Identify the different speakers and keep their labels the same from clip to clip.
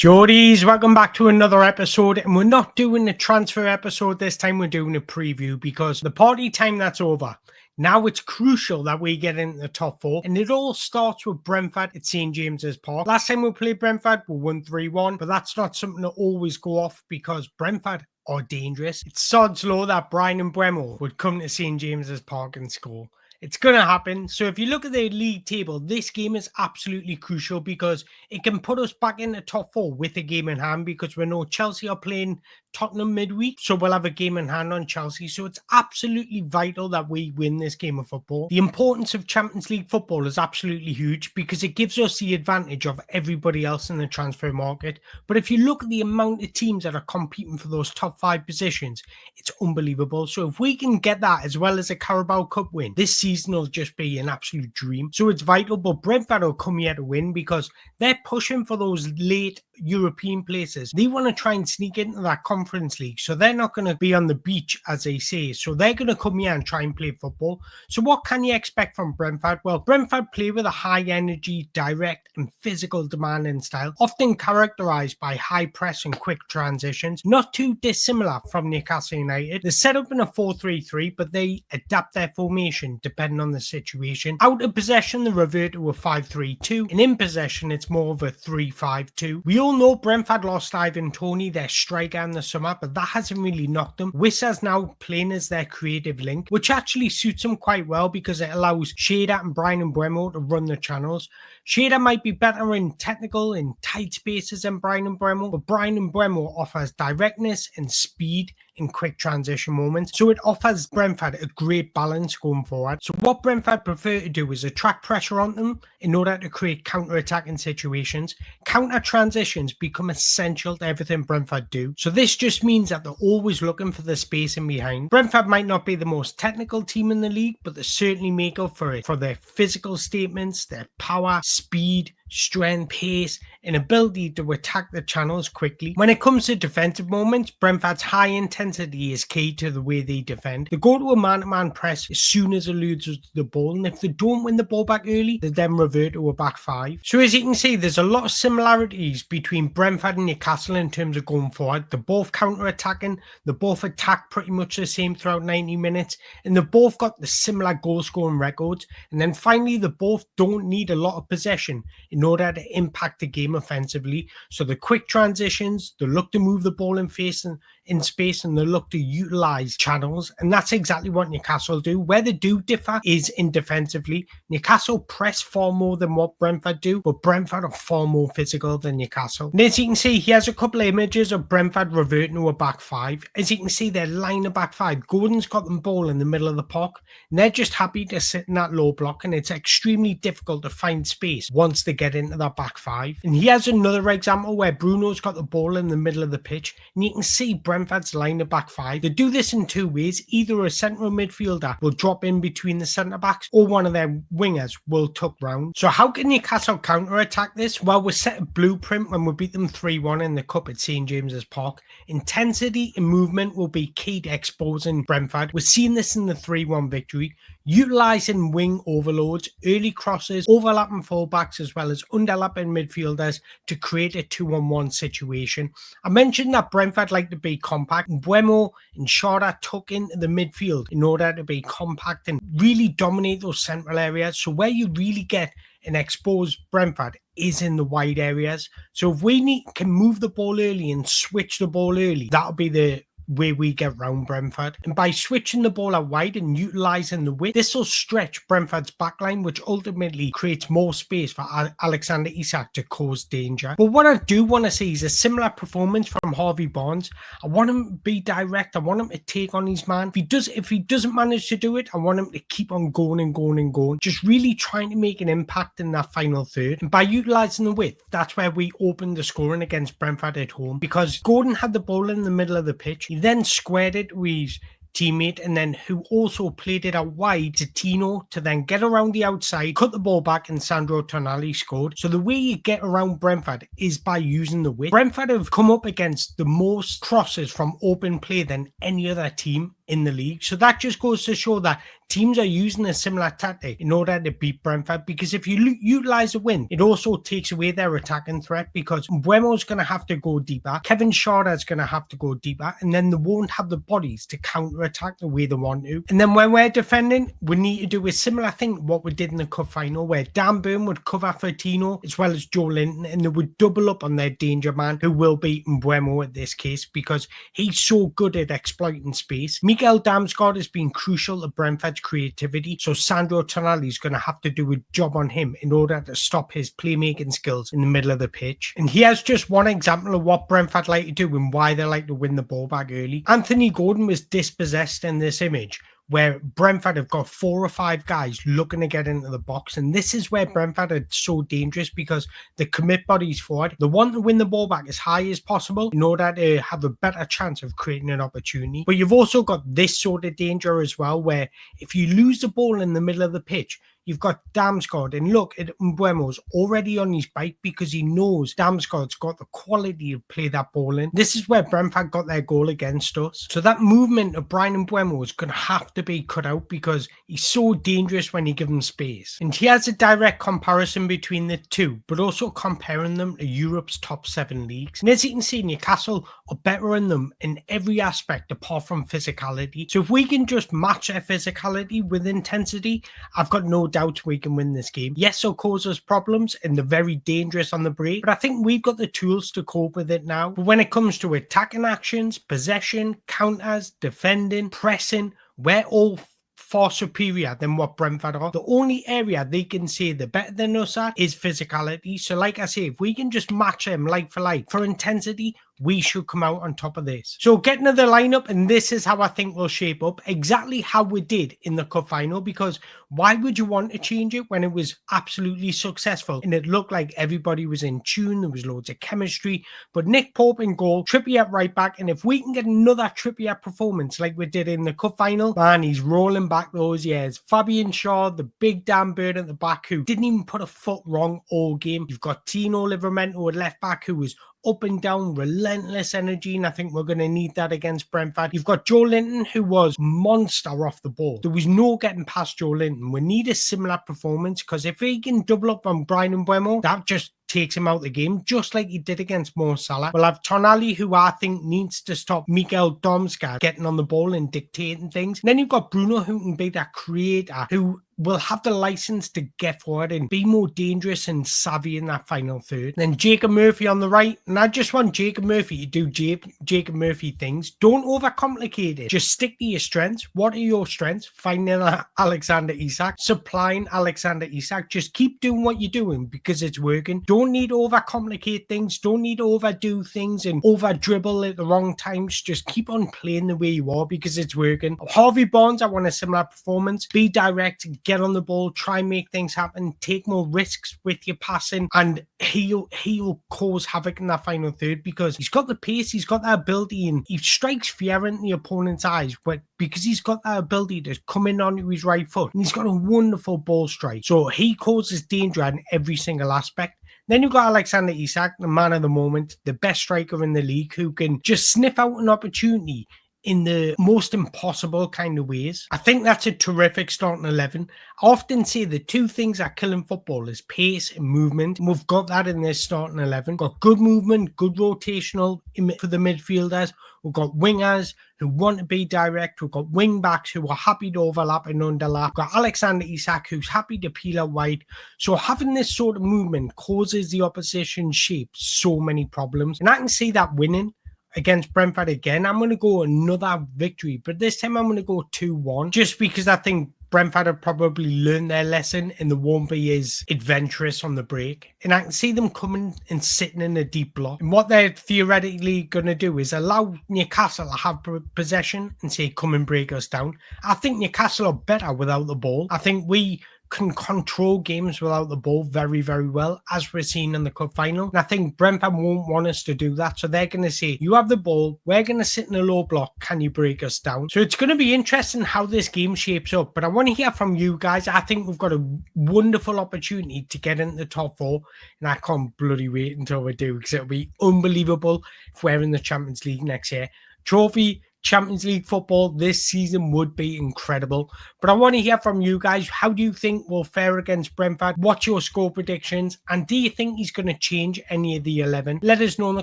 Speaker 1: Geordies, welcome back to another episode, and we're not doing a transfer episode this time. We're doing a preview because the party time that's over. Now it's crucial that we get into the top four, and it all starts with Brentford at St James's Park. Last time we played Brentford, we won 3-1, but that's not something to always go off because Brentford are dangerous. It's sod's law that Brian Mbeumo would come to St James's Park and score. It's going to happen. So if you look at the league table, this game is absolutely crucial because it can put us back in the top four with a game in hand, because we know Chelsea are playing Tottenham midweek. So we'll have a game in hand on Chelsea. So it's absolutely vital that we win this game of football. The importance of Champions League football is absolutely huge because it gives us the advantage of everybody else in the transfer market. But if you look at the amount of teams that are competing for those top 5 positions, it's unbelievable. So if we can get that as well as a Carabao Cup win, this season will just be an absolute dream. So it's vital, but Brentford will come here to win because they're pushing for those late European places. They want to try and sneak into that Conference League, so they're not going to be on the beach, as they say. So they're going to come here and try and play football. So what can you expect from Brentford? Well, Brentford play with a high energy, direct and physical demanding style, often characterised by high press and quick transitions, not too dissimilar from Newcastle United. They're set up in a 4-3-3, but they adapt their formation depending on the situation. Out of possession, they revert to a 5-3-2, and in possession, it's more of a 3-5-2. We all know Brentford lost Ivan Toney, their striker, in the summer, but that hasn't really knocked them. Wissa's now playing as their creative link, which actually suits them quite well because it allows Shader and Brian Mbeumo to run the channels. Shader might be better in technical and tight spaces than Brian Mbeumo, but Brian Mbeumo offers directness and speed in quick transition moments, so it offers Brentford a great balance going forward. So what Brentford prefer to do is attract pressure on them in order to create counter-attacking situations. Counter transitions become essential to everything Brentford do, so this just means that they're always looking for the space in behind. Brentford might not be the most technical team in the league, but they certainly make up for it for their physical statements, their power, speed, strength, pace, and ability to attack the channels quickly. When it comes to defensive moments, Brentford's high intensity is key to the way they defend. They go to a man-to-man press as soon as it loses the ball, and if they don't win the ball back early, they then revert to a back 5. So as you can see, there's a lot of similarities between Brentford and Newcastle in terms of going forward. They're both counter-attacking, they both attack pretty much the same throughout 90 minutes, and they both got the similar goal-scoring records. And then finally, they both don't need a lot of possession in order to impact the game offensively. So the quick transitions, they look to move the ball in space, and they look to utilise channels, and that's exactly what Newcastle do. Where they do differ is in defensively. Newcastle press far more than what Brentford do, but Brentford are far more physical than Newcastle. And as you can see, here's a couple of images of Brentford reverting to a back 5. As you can see, their line of back 5. Gordon's got the ball in the middle of the park, and they're just happy to sit in that low block, and it's extremely difficult to find space once they get into that back 5. And here's another example where Bruno's got the ball in the middle of the pitch, and you can see Brentford's line of back 5. They do this in 2 ways. Either a central midfielder will drop in between the centre backs, or one of their wingers will tuck round. So how can Newcastle counter-attack this? Well, we set a blueprint when we beat them 3-1 in the Cup at St James's Park. Intensity and movement will be key to exposing Brentford. We're seeing this in the 3-1 victory. Utilising wing overloads, early crosses, overlapping fullbacks as well as underlapping midfielders to create a 2-on-1 situation. I mentioned that Brentford like to be compact. Mbeumo and Shader tuck into the midfield in order to be compact and really dominate those central areas. So where you really get an exposed Brentford is in the wide areas. So if we can move the ball early and switch the ball early, that'll be the way we get round Brentford. And by switching the ball out wide and utilising the width, this will stretch Brentford's backline, which ultimately creates more space for Alexander Isak to cause danger. But what I do want to see is a similar performance from Harvey Barnes. I want him to be direct. I want him to take on his man. If he doesn't manage to do it, I want him to keep on going and going and going, just really trying to make an impact in that final third. And by utilising the width, that's where we opened the scoring against Brentford at home, because Gordon had the ball in the middle of the pitch. He then squared it with his teammate, and then who also played it out wide to Tino to then get around the outside, cut the ball back, and Sandro Tonali scored. So the way you get around Brentford is by using the width. Brentford have come up against the most crosses from open play than any other team in the league. So that just goes to show that teams are using a similar tactic in order to beat Brentford, because if you utilize a win, it also takes away their attacking threat, because Mbeumo's going to have to go deeper, Kevin Schade going to have to go deeper, and then they won't have the bodies to counter-attack the way they want to. And then when we're defending, we need to do a similar thing to what we did in the cup final, where Dan Burn would cover for Tino as well as Joe Linton, and they would double up on their danger man, who will be Mbeumo in this case, because he's so good at exploiting space. Miguel Damsgaard has been crucial to Brentford's creativity, so Sandro Tonali is going to have to do a job on him in order to stop his playmaking skills in the middle of the pitch. And here's just one example of what Brentford like to do and why they like to win the ball back early. Anthony Gordon was dispossessed in this image, where Brentford have got 4 or 5 guys looking to get into the box. And this is where Brentford are so dangerous, because they commit bodies forward. They want to win the ball back as high as possible in order to have a better chance of creating an opportunity. But you've also got this sort of danger as well, where if you lose the ball in the middle of the pitch, you've got Damsgaard, and look at Mbeumo's already on his bike because he knows Damsgaard's got the quality to play that ball in. This is where Brentford got their goal against us. So that movement of Bryan Mbeumo is going to have to be cut out, because he's so dangerous when you give him space. And here's a direct comparison between the two, but also comparing them to Europe's top 7 leagues. And as you can see, Newcastle are better in them in every aspect apart from physicality. So if we can just match their physicality with intensity, I've got no doubt we can win this game. Yes, it'll cause us problems and they're very dangerous on the break, but I think we've got the tools to cope with it now. But when it comes to attacking actions, possession, counters, defending, pressing, we're all far superior than what Brentford are. The only area they can say they're better than us at is physicality. So like I say, if we can just match them like for intensity, we should come out on top of this. So getting to the lineup, and this is how I think we'll shape up, exactly how we did in the cup final, because why would you want to change it when it was absolutely successful and it looked like everybody was in tune, there was loads of chemistry? But Nick Pope in goal, Trippier at right back, and if we can get another Trippier performance like we did in the cup final, man, he's rolling back those years. Fabian Shaw, the big Dan Burn at the back, who didn't even put a foot wrong all game. You've got Tino Livramento at left back, who was up and down, relentless energy, and I think we're going to need that against Brentford. You've got Joe Linton, who was monster off the ball. There was no getting past Joe Linton. We need a similar performance, because if he can double up on Bryan Mbeumo, that just takes him out of the game, just like he did against Mo Salah. We'll have Tonali, who I think needs to stop Miguel Damsgaard getting on the ball and dictating things. And then you've got Bruno, who can be that creator, who will have the license to get forward and be more dangerous and savvy in that final third. And then Jacob Murphy on the right. And I just want Jacob Murphy to do Jacob Murphy things. Don't overcomplicate it. Just stick to your strengths. What are your strengths? Finding Alexander Isak, supplying Alexander Isak. Just keep doing what you're doing because it's working. Don't need to overcomplicate things. Don't need to overdo things and over dribble at the wrong times. Just keep on playing the way you are because it's working. Harvey Barnes, I want a similar performance. Be direct, get on the ball, try and make things happen, take more risks with your passing, and he'll cause havoc in that final third because he's got the pace, he's got that ability, and he strikes fear in the opponent's eyes, but because he's got that ability to come in onto his right foot, and he's got a wonderful ball strike, so he causes danger in every single aspect. Then you've got Alexander Isak, the man of the moment, the best striker in the league, who can just sniff out an opportunity in the most impossible kind of ways. I think that's a terrific starting 11. I often say the two things that kill in football is pace and movement. And we've got that in this starting 11. Got good movement, good rotational for the midfielders. We've got wingers who want to be direct. We've got wing backs who are happy to overlap and underlap. We've got Alexander Isak who's happy to peel out wide. So having this sort of movement causes the opposition shape so many problems. And I can see that winning against Brentford again. I'm going to go another victory, but this time I'm going to go 2-1 just because I think Brentford have probably learned their lesson and they won't be as adventurous on the break. And I can see them coming and sitting in a deep block. And what they're theoretically going to do is allow Newcastle to have possession and say, come and break us down. I think Newcastle are better without the ball. I think we can control games without the ball very, very well, as we're seeing in the cup final. And I think Brentford won't want us to do that. So they're going to say, you have the ball, we're going to sit in a low block, can you break us down? So it's going to be interesting how this game shapes up. But I want to hear from you guys. I think we've got a wonderful opportunity to get into the top 4. And I can't bloody wait until we do, because it'll be unbelievable if we're in the Champions League next year. Trophy, Champions League football this season would be incredible. But I want to hear from you guys. How do you think we'll fare against Brentford? What's your score predictions? And do you think he's going to change any of the 11? Let us know in the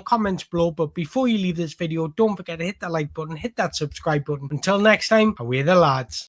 Speaker 1: comments below. But before you leave this video, don't forget to hit that like button, hit that subscribe button. Until next time, away the lads.